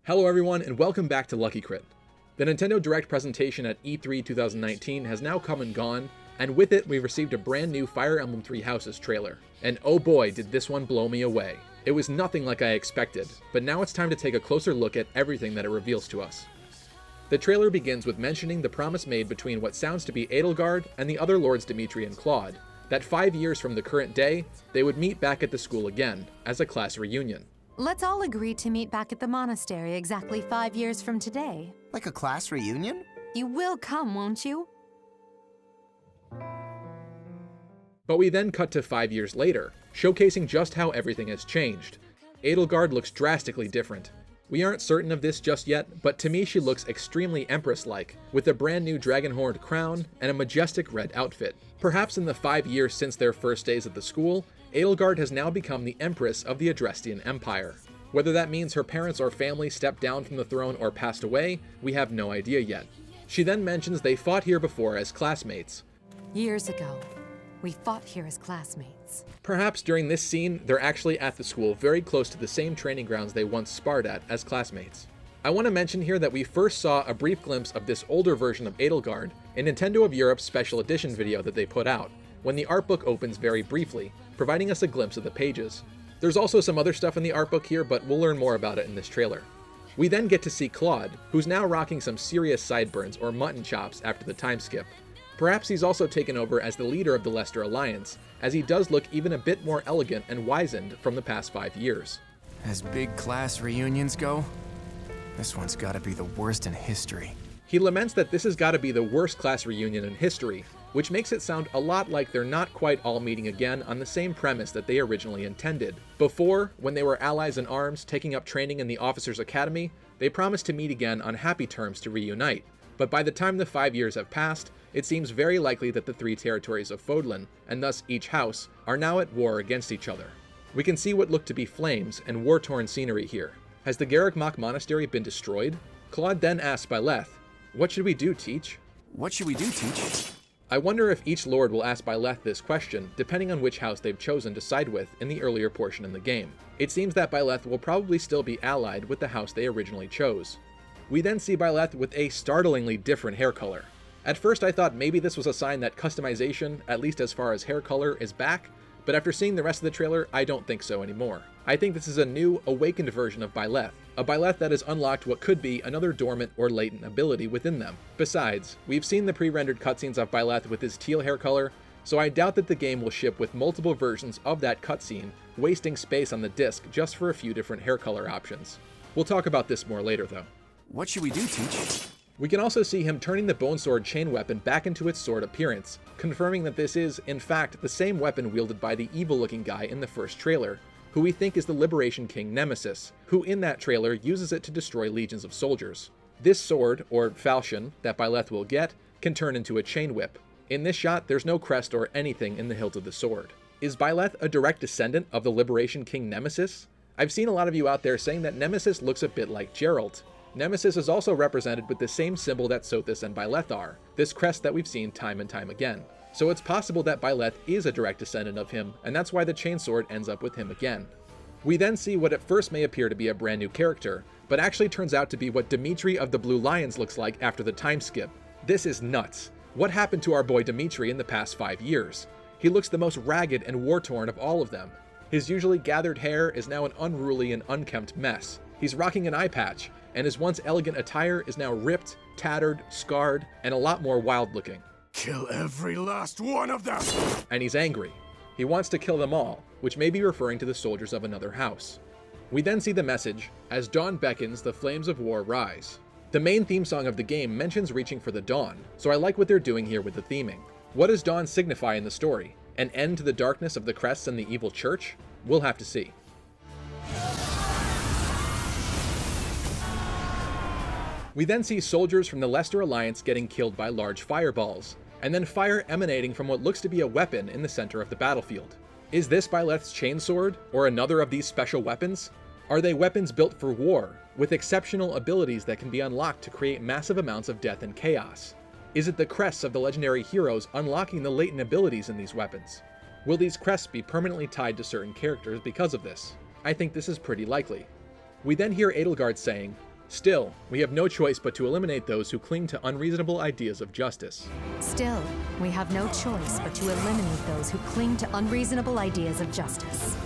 Hello everyone, and welcome back to Lucky Crit. The Nintendo Direct presentation at E3 2019 has now come and gone, and with it we've received a brand new Fire Emblem Three Houses trailer. And oh boy, did this one blow me away. It was nothing like I expected, but now it's time to take a closer look at everything that it reveals to us. The trailer begins with mentioning the promise made between what sounds to be Edelgard and the other lords Dimitri and Claude, that 5 years from the current day, they would meet back at the school again, as a class reunion. Let's all agree to meet back at the monastery exactly 5 years from today. Like a class reunion? You will come, won't you? But we then cut to 5 years later, showcasing just how everything has changed. Edelgard looks drastically different. We aren't certain of this just yet, but to me she looks extremely Empress-like, with a brand new dragon-horned crown and a majestic red outfit. Perhaps in the 5 years since their first days at the school, Edelgard has now become the Empress of the Adrestian Empire. Whether that means her parents or family stepped down from the throne or passed away, we have no idea yet. She then mentions they fought here before as classmates. Years ago, we fought here as classmates. Perhaps during this scene, they're actually at the school very close to the same training grounds they once sparred at as classmates. I want to mention here that we first saw a brief glimpse of this older version of Edelgard in Nintendo of Europe's special edition video that they put out, when the art book opens very briefly, providing us a glimpse of the pages. There's also some other stuff in the art book here, but we'll learn more about it in this trailer. We then get to see Claude, who's now rocking some serious sideburns or mutton chops after the time skip. Perhaps he's also taken over as the leader of the Leicester Alliance, as he does look even a bit more elegant and wizened from the past 5 years. As big class reunions go, this one's gotta be the worst in history. He laments that this has gotta be the worst class reunion in history, which makes it sound a lot like they're not quite all meeting again on the same premise that they originally intended. Before, when they were allies in arms taking up training in the Officers' Academy, they promised to meet again on happy terms to reunite. But by the time the 5 years have passed, it seems very likely that the three territories of Fodlan, and thus each house, are now at war against each other. We can see what look to be flames and war-torn scenery here. Has the Garreg Mach Monastery been destroyed? Claude then asks Byleth, "What should we do, Teach?" What should we do, Teach? I wonder if each lord will ask Byleth this question, depending on which house they've chosen to side with in the earlier portion in the game. It seems that Byleth will probably still be allied with the house they originally chose. We then see Byleth with a startlingly different hair color. At first I thought maybe this was a sign that customization, at least as far as hair color, is back, but after seeing the rest of the trailer, I don't think so anymore. I think this is a new, awakened version of Byleth, a Byleth that has unlocked what could be another dormant or latent ability within them. Besides, we've seen the pre-rendered cutscenes of Byleth with his teal hair color, so I doubt that the game will ship with multiple versions of that cutscene, wasting space on the disc just for a few different hair color options. We'll talk about this more later though. What should we do, Teach? We can also see him turning the bone sword chain weapon back into its sword appearance, confirming that this is, in fact, the same weapon wielded by the evil-looking guy in the first trailer, who we think is the Liberation King Nemesis, who in that trailer uses it to destroy legions of soldiers. This sword, or falchion, that Byleth will get, can turn into a chain whip. In this shot, there's no crest or anything in the hilt of the sword. Is Byleth a direct descendant of the Liberation King Nemesis? I've seen a lot of you out there saying that Nemesis looks a bit like Geralt. Nemesis is also represented with the same symbol that Sothis and Byleth are, this crest that we've seen time and time again. So it's possible that Byleth is a direct descendant of him, and that's why the chainsword ends up with him again. We then see what at first may appear to be a brand new character, but actually turns out to be what Dimitri of the Blue Lions looks like after the time skip. This is nuts. What happened to our boy Dimitri in the past 5 years? He looks the most ragged and war-torn of all of them. His usually gathered hair is now an unruly and unkempt mess. He's rocking an eye patch, and his once elegant attire is now ripped, tattered, scarred, and a lot more wild-looking. Kill every last one of them! And he's angry. He wants to kill them all, which may be referring to the soldiers of another house. We then see the message, "As dawn beckons, the flames of war rise." The main theme song of the game mentions reaching for the dawn, so I like what they're doing here with the theming. What does dawn signify in the story? An end to the darkness of the crests and the evil church? We'll have to see. We then see soldiers from the Leicester Alliance getting killed by large fireballs, and then fire emanating from what looks to be a weapon in the center of the battlefield. Is this Byleth's chainsword, or another of these special weapons? Are they weapons built for war, with exceptional abilities that can be unlocked to create massive amounts of death and chaos? Is it the crests of the legendary heroes unlocking the latent abilities in these weapons? Will these crests be permanently tied to certain characters because of this? I think this is pretty likely. We then hear Edelgard saying, Still, we have no choice but to eliminate those who cling to unreasonable ideas of justice. Still, we have no choice but to eliminate those who cling to unreasonable ideas of justice.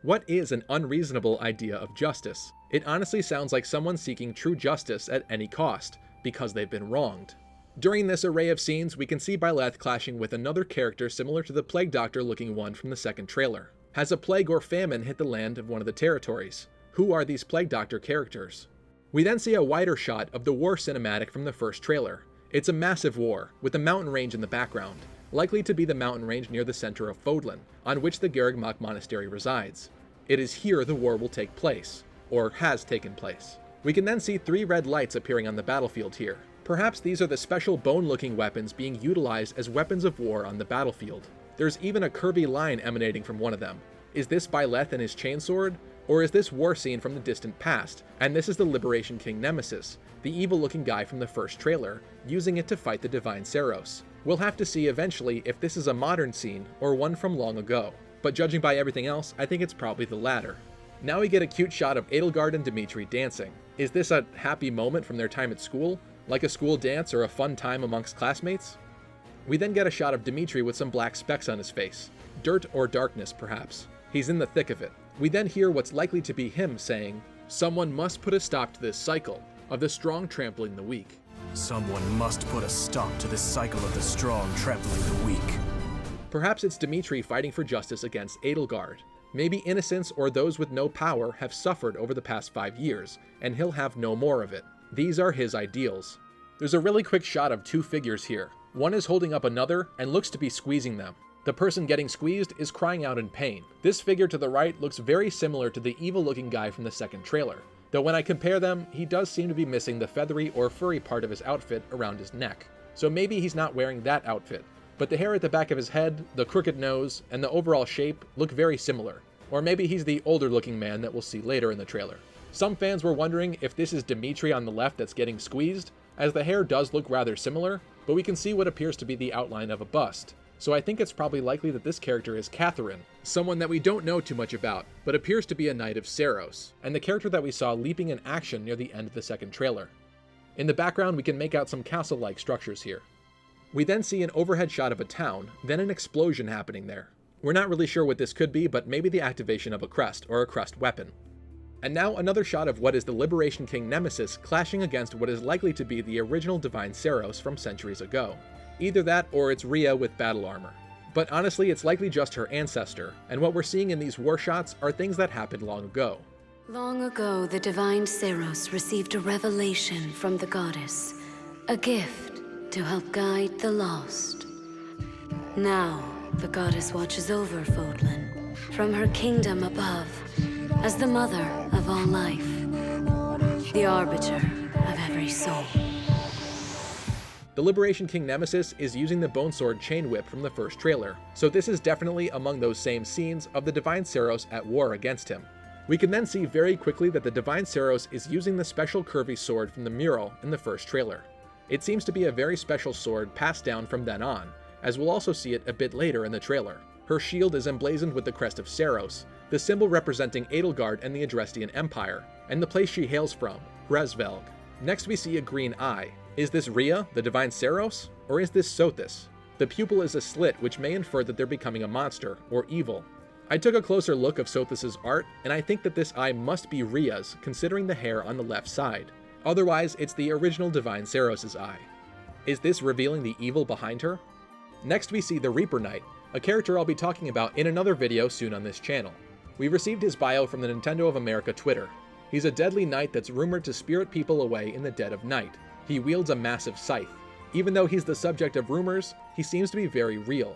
What is an unreasonable idea of justice? It honestly sounds like someone seeking true justice at any cost, because they've been wronged. During this array of scenes, we can see Byleth clashing with another character similar to the Plague Doctor looking one from the second trailer. Has a plague or famine hit the land of one of the territories? Who are these Plague Doctor characters? We then see a wider shot of the war cinematic from the first trailer. It's a massive war, with a mountain range in the background, likely to be the mountain range near the center of Fodlan, on which the Garreg Monastery resides. It is here the war will take place, or has taken place. We can then see 3 red lights appearing on the battlefield here. Perhaps these are the special bone-looking weapons being utilized as weapons of war on the battlefield. There's even a curvy line emanating from one of them. Is this Byleth and his chainsword? Or is this war scene from the distant past, and this is the Liberation King Nemesis, the evil-looking guy from the first trailer, using it to fight the Divine Seros? We'll have to see eventually if this is a modern scene or one from long ago, but judging by everything else, I think it's probably the latter. Now we get a cute shot of Edelgard and Dimitri dancing. Is this a happy moment from their time at school? Like a school dance or a fun time amongst classmates? We then get a shot of Dimitri with some black specks on his face. Dirt or darkness, perhaps. He's in the thick of it. We then hear what's likely to be him saying, "Someone must put a stop to this cycle of the strong trampling the weak." Someone must put a stop to this cycle of the strong trampling the weak. Perhaps it's Dimitri fighting for justice against Edelgard. Maybe innocents or those with no power have suffered over the past 5 years, and he'll have no more of it. These are his ideals. There's a really quick shot of 2 figures here. One is holding up another and looks to be squeezing them. The person getting squeezed is crying out in pain. This figure to the right looks very similar to the evil-looking guy from the second trailer, though when I compare them, he does seem to be missing the feathery or furry part of his outfit around his neck. So maybe he's not wearing that outfit. But the hair at the back of his head, the crooked nose, and the overall shape look very similar. Or maybe he's the older-looking man that we'll see later in the trailer. Some fans were wondering if this is Dimitri on the left that's getting squeezed, as the hair does look rather similar, but we can see what appears to be the outline of a bust. So I think it's probably likely that this character is Catherine, someone that we don't know too much about, but appears to be a knight of Seros, and the character that we saw leaping in action near the end of the second trailer. In the background, we can make out some castle-like structures here. We then see an overhead shot of a town, then an explosion happening there. We're not really sure what this could be, but maybe the activation of a crest, or a crest weapon. And now another shot of what is the Liberation King Nemesis clashing against what is likely to be the original Divine Seros from centuries ago. Either that or it's Rhea with battle armor. But honestly, it's likely just her ancestor, and what we're seeing in these war shots are things that happened long ago. Long ago, the Divine Seros received a revelation from the goddess, a gift to help guide the lost. Now, the goddess watches over Fodlan from her kingdom above as the mother of all life, the arbiter of every soul. The Liberation King Nemesis is using the Bone Sword chain whip from the first trailer, so this is definitely among those same scenes of the Divine Seros at war against him. We can then see very quickly that the Divine Seros is using the special curvy sword from the mural in the first trailer. It seems to be a very special sword passed down from then on, as we'll also see it a bit later in the trailer. Her shield is emblazoned with the crest of Seros, the symbol representing Edelgard and the Adrestian Empire, and the place she hails from, Hresvelg. Next we see a green eye. Is this Rhea, the Divine Seros? Or is this Sothis? The pupil is a slit which may infer that they're becoming a monster, or evil. I took a closer look of Sothis' art, and I think that this eye must be Rhea's, considering the hair on the left side. Otherwise, it's the original Divine Seros' eye. Is this revealing the evil behind her? Next we see the Reaper Knight, a character I'll be talking about in another video soon on this channel. We received his bio from the Nintendo of America Twitter. He's a deadly knight that's rumored to spirit people away in the dead of night. He wields a massive scythe. Even though he's the subject of rumors, he seems to be very real.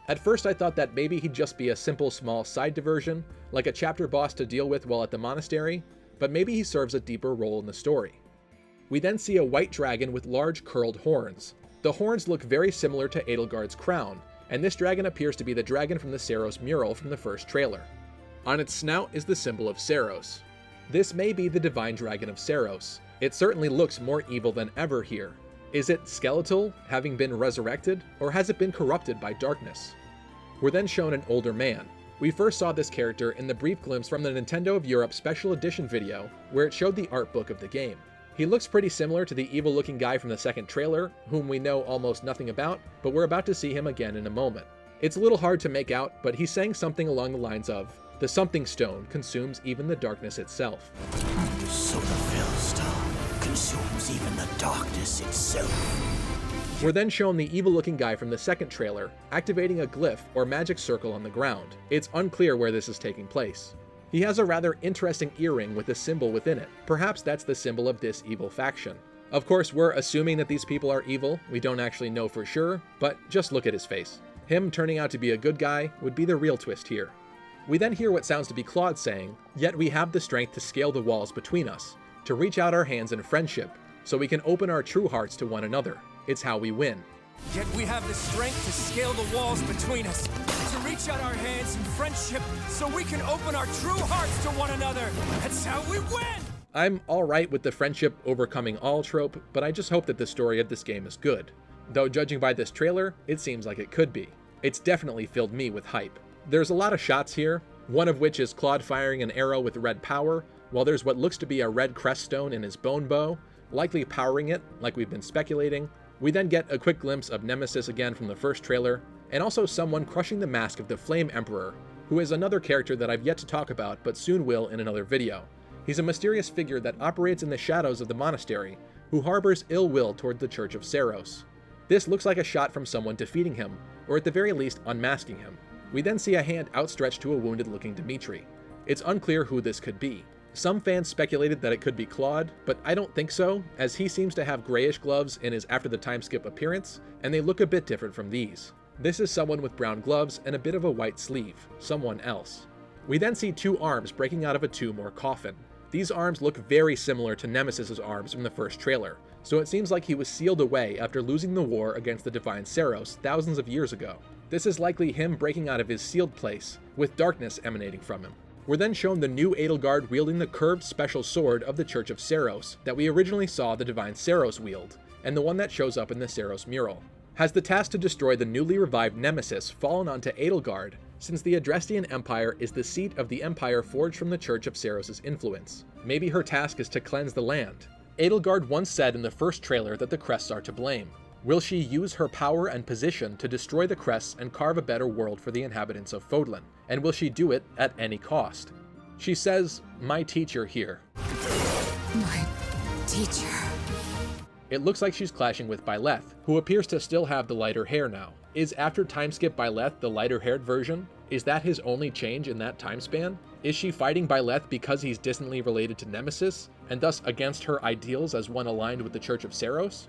At first I thought that maybe he'd just be a simple small side diversion, like a chapter boss to deal with while at the monastery, but maybe he serves a deeper role in the story. We then see a white dragon with large curled horns. The horns look very similar to Edelgard's crown, and this dragon appears to be the dragon from the Seros mural from the first trailer. On its snout is the symbol of Seros. This may be the divine dragon of Seros. It certainly looks more evil than ever here. Is it skeletal, having been resurrected, or has it been corrupted by darkness? We're then shown an older man. We first saw this character in the brief glimpse from the Nintendo of Europe Special Edition video, where it showed the art book of the game. He looks pretty similar to the evil-looking guy from the second trailer, whom we know almost nothing about, but we're about to see him again in a moment. It's a little hard to make out, but he's saying something along the lines of, "The something stone consumes even the darkness itself." So the Fellstone consumes even the darkness itself. We're then shown the evil-looking guy from the second trailer activating a glyph or magic circle on the ground. It's unclear where this is taking place. He has a rather interesting earring with a symbol within it. Perhaps that's the symbol of this evil faction. Of course, we're assuming that these people are evil. We don't actually know for sure, but just look at his face. Him turning out to be a good guy would be the real twist here. We then hear what sounds to be Claude saying, "Yet we have the strength to scale the walls between us, to reach out our hands in friendship, so we can open our true hearts to one another. It's how we win." Yet we have the strength to scale the walls between us, to reach out our hands in friendship, so we can open our true hearts to one another. That's how we win! I'm alright with the friendship overcoming all trope, but I just hope that the story of this game is good. Though judging by this trailer, it seems like it could be. It's definitely filled me with hype. There's a lot of shots here, one of which is Claude firing an arrow with red power, while there's what looks to be a red crest stone in his bone bow, likely powering it, like we've been speculating. We then get a quick glimpse of Nemesis again from the first trailer, and also someone crushing the mask of the Flame Emperor, who is another character that I've yet to talk about but soon will in another video. He's a mysterious figure that operates in the shadows of the monastery, who harbors ill will toward the Church of Seiros. This looks like a shot from someone defeating him, or at the very least unmasking him. We then see a hand outstretched to a wounded-looking Dimitri. It's unclear who this could be. Some fans speculated that it could be Claude, but I don't think so, as he seems to have grayish gloves in his after the Timeskip appearance, and they look a bit different from these. This is someone with brown gloves and a bit of a white sleeve, someone else. We then see two arms breaking out of a tomb or coffin. These arms look very similar to Nemesis's arms from the first trailer, so it seems like he was sealed away after losing the war against the Divine Seiros thousands of years ago. This is likely him breaking out of his sealed place, with darkness emanating from him. We're then shown the new Edelgard wielding the curved special sword of the Church of Seiros that we originally saw the Divine Seiros wield, and the one that shows up in the Seiros mural. Has the task to destroy the newly revived Nemesis fallen onto Edelgard, since the Adrestian Empire is the seat of the empire forged from the Church of Seiros' influence? Maybe her task is to cleanse the land. Edelgard once said in the first trailer that the crests are to blame. Will she use her power and position to destroy the crests and carve a better world for the inhabitants of Fodlan? And will she do it at any cost? She says, "My teacher here." My teacher. It looks like she's clashing with Byleth, who appears to still have the lighter hair now. Is after Timeskip Byleth the lighter-haired version? Is that his only change in that time span? Is she fighting Byleth because he's distantly related to Nemesis, and thus against her ideals as one aligned with the Church of Seiros?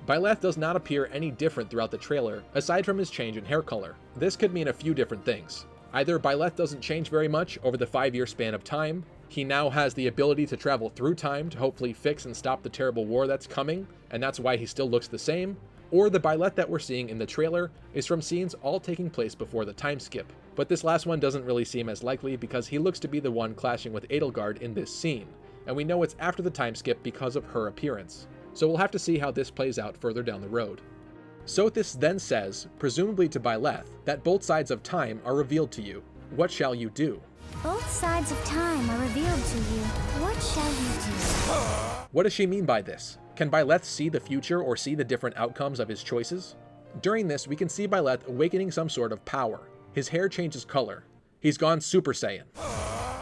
Byleth does not appear any different throughout the trailer, aside from his change in hair color. This could mean a few different things. Either Byleth doesn't change very much over the 5-year span of time, he now has the ability to travel through time to hopefully fix and stop the terrible war that's coming, and that's why he still looks the same, or the Byleth that we're seeing in the trailer is from scenes all taking place before the time skip. But this last one doesn't really seem as likely because he looks to be the one clashing with Edelgard in this scene, and we know it's after the time skip because of her appearance. So we'll have to see how this plays out further down the road. Sothis then says, presumably to Byleth, that both sides of time are revealed to you. What shall you do? Both sides of time are revealed to you. What shall you do? What does she mean by this? Can Byleth see the future or see the different outcomes of his choices? During this, we can see Byleth awakening some sort of power. His hair changes color. He's gone Super Saiyan.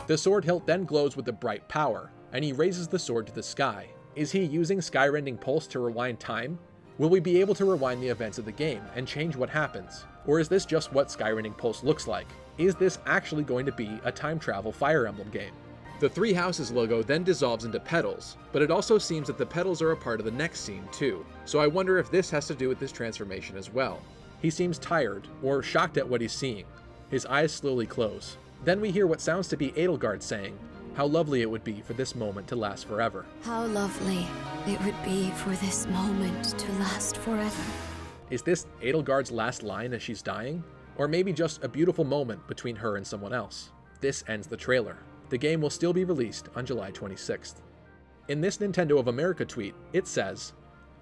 The sword hilt then glows with a bright power, and he raises the sword to the sky. Is he using Skyrending Pulse to rewind time? Will we be able to rewind the events of the game and change what happens? Or is this just what Skyrending Pulse looks like? Is this actually going to be a time travel Fire Emblem game? The Three Houses logo then dissolves into petals, but it also seems that the petals are a part of the next scene too, so I wonder if this has to do with this transformation as well. He seems tired, or shocked at what he's seeing. His eyes slowly close. Then we hear what sounds to be Edelgard saying, how lovely it would be for this moment to last forever. How lovely it would be for this moment to last forever. Is this Edelgard's last line as she's dying? Or maybe just a beautiful moment between her and someone else? This ends the trailer. The game will still be released on July 26th. In this Nintendo of America tweet, it says,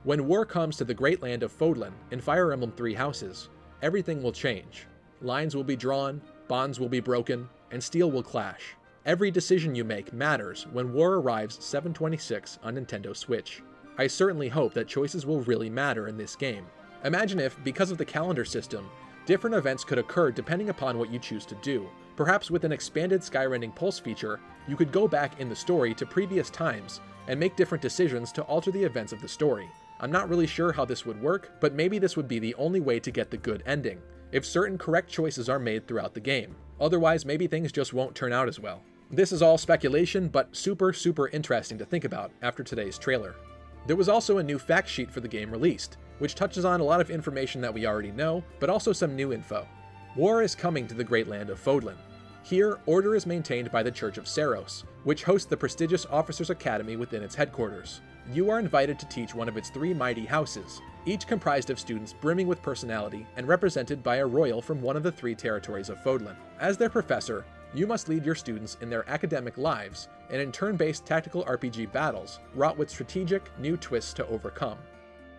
"When war comes to the great land of Fodlan in Fire Emblem Three Houses, everything will change. Lines will be drawn, bonds will be broken, and steel will clash. Every decision you make matters when War arrives 7/26 on Nintendo Switch. I certainly hope that choices will really matter in this game. Imagine if, because of the calendar system, different events could occur depending upon what you choose to do. Perhaps with an expanded Skyrending Pulse feature, you could go back in the story to previous times and make different decisions to alter the events of the story. I'm not really sure how this would work, but maybe this would be the only way to get the good ending, if certain correct choices are made throughout the game. Otherwise, maybe things just won't turn out as well. This is all speculation, but super interesting to think about after today's trailer. There was also a new fact sheet for the game released, which touches on a lot of information that we already know, but also some new info. War is coming to the great land of Fodlan. Here, order is maintained by the Church of Seiros, which hosts the prestigious Officers' Academy within its headquarters. You are invited to teach one of its 3 mighty houses, each comprised of students brimming with personality and represented by a royal from one of the 3 territories of Fodlan. As their professor, you must lead your students in their academic lives and in turn-based tactical RPG battles, wrought with strategic, new twists to overcome.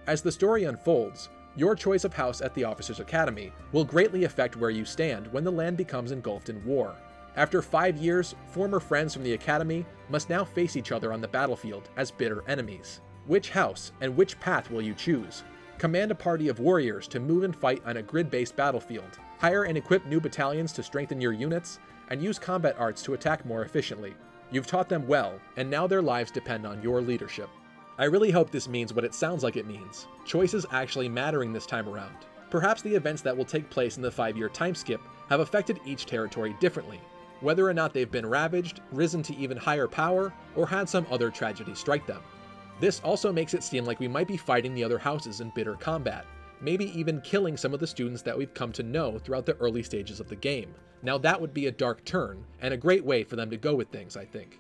As the story unfolds, your choice of house at the Officers' Academy will greatly affect where you stand when the land becomes engulfed in war. After 5 years, former friends from the Academy must now face each other on the battlefield as bitter enemies. Which house and which path will you choose? Command a party of warriors to move and fight on a grid-based battlefield, hire and equip new battalions to strengthen your units, and use combat arts to attack more efficiently. You've taught them well, and now their lives depend on your leadership. I really hope this means what it sounds like it means, choices actually mattering this time around. Perhaps the events that will take place in the 5-year time skip have affected each territory differently, whether or not they've been ravaged, risen to even higher power, or had some other tragedy strike them. This also makes it seem like we might be fighting the other houses in bitter combat, maybe even killing some of the students that we've come to know throughout the early stages of the game. Now that would be a dark turn, and a great way for them to go with things, I think.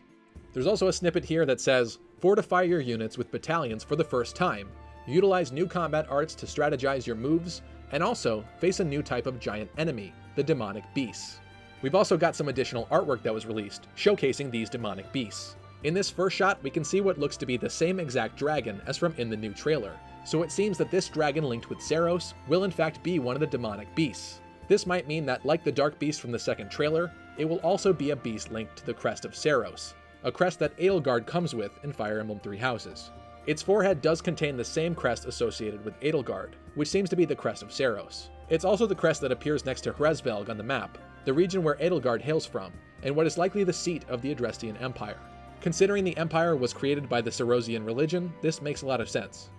There's also a snippet here that says, fortify your units with battalions for the first time, utilize new combat arts to strategize your moves, and also face a new type of giant enemy, the demonic beasts. We've also got some additional artwork that was released, showcasing these demonic beasts. In this first shot, we can see what looks to be the same exact dragon as from in the new trailer, so it seems that this dragon linked with Seiros will in fact be one of the demonic beasts. This might mean that, like the dark beast from the second trailer, it will also be a beast linked to the crest of Seiros, a crest that Edelgard comes with in Fire Emblem Three Houses. Its forehead does contain the same crest associated with Edelgard, which seems to be the crest of Seiros. It's also the crest that appears next to Hresvelg on the map, the region where Edelgard hails from, and what is likely the seat of the Adrestian Empire. Considering the Empire was created by the Seirosian religion, this makes a lot of sense.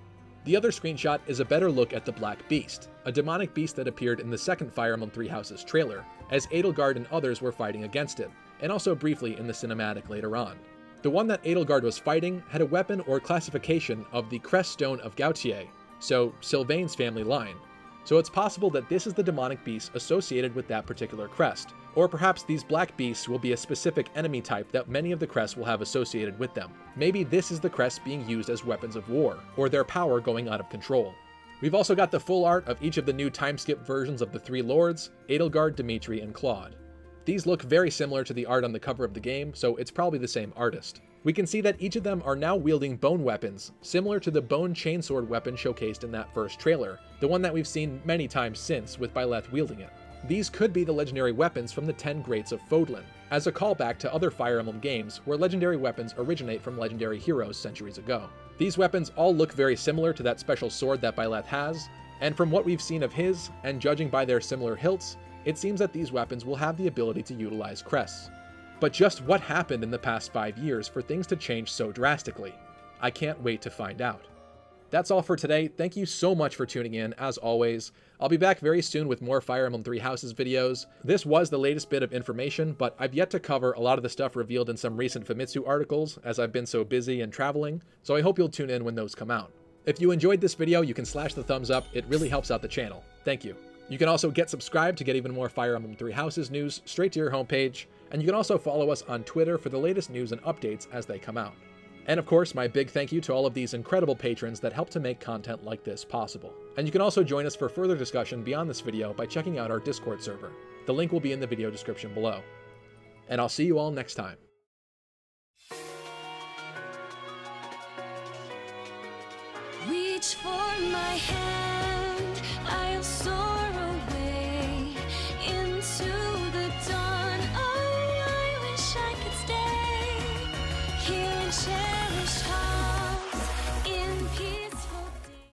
The other screenshot is a better look at the Black Beast, a demonic beast that appeared in the second Fire Emblem Three Houses trailer, as Edelgard and others were fighting against it, and also briefly in the cinematic later on. The one that Edelgard was fighting had a weapon or classification of the Crest Stone of Gautier, so Sylvain's family line, so it's possible that this is the demonic beast associated with that particular crest, or perhaps these black beasts will be a specific enemy type that many of the crests will have associated with them. Maybe this is the crest being used as weapons of war, or their power going out of control. We've also got the full art of each of the new timeskip versions of the 3 lords, Edelgard, Dimitri, and Claude. These look very similar to the art on the cover of the game, so it's probably the same artist. We can see that each of them are now wielding bone weapons, similar to the bone chainsword weapon showcased in that first trailer, the one that we've seen many times since, with Byleth wielding it. These could be the legendary weapons from the 10 Greats of Fodlan, as a callback to other Fire Emblem games where legendary weapons originate from legendary heroes centuries ago. These weapons all look very similar to that special sword that Byleth has, and from what we've seen of his, and judging by their similar hilts, it seems that these weapons will have the ability to utilize crests. But just what happened in the past 5 years for things to change so drastically? I can't wait to find out. That's all for today. Thank you so much for tuning in, as always. I'll be back very soon with more Fire Emblem Three Houses videos. This was the latest bit of information, but I've yet to cover a lot of the stuff revealed in some recent Famitsu articles, as I've been so busy and traveling, so I hope you'll tune in when those come out. If you enjoyed this video, you can slash the thumbs up. It really helps out the channel. Thank you. You can also get subscribed to get even more Fire Emblem Three Houses news straight to your homepage, and you can also follow us on Twitter for the latest news and updates as they come out. And of course, my big thank you to all of these incredible patrons that help to make content like this possible. And you can also join us for further discussion beyond this video by checking out our Discord server. The link will be in the video description below. And I'll see you all next time. Reach for my hand, I'll soar away into the dawn. Oh, I wish I could share.